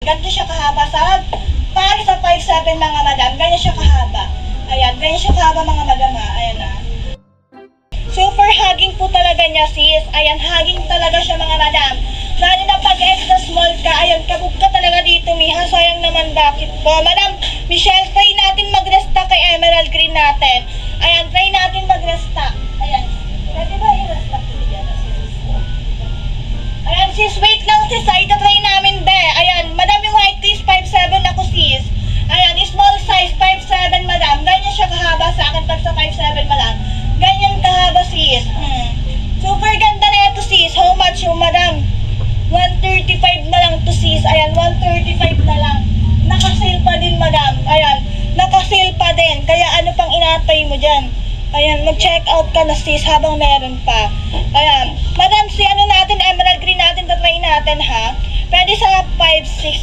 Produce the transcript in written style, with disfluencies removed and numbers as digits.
Ganito siya kahaba. Para sa 5'7" mga madam, ganyan siya kahaba. Ayan, ganyan siya kahaba mga madam ha. Ayan na. Super hugging po talaga niya sis. Ayan, hugging talaga siya mga madam. Lalo na pag extra small ka, ayan, kabog ka talaga dito Miha. Sayang naman bakit po. Madam Michelle, try natin mag-restock kay Emerald Green natin. Ayan, try natin mag-restock. Ayan, pwede ba i-restock ko dyan? Ayan sis, wait lang sis ha. Ita-try namin be. Ayan, madam yung height is 5'7" ako sis. Ayan, small size, 5'7" madam. Ganyan siya kahaba sa akin pag sa 5'7" madam. Ganyan kahaba sis. Super ganda na ito sis. How much yung madam? 135 na lang to sis. Ayan, 135 na lang. Naka-sale pa din madam. Ayan, naka-sale pa din. Kaya ano pang inatay mo dyan? Ayan, mag-check out ka na sis habang meron pa. Ayan, madam si ano natin, Emerald Green natin, tatry natin ha. Pwede sa 5'6"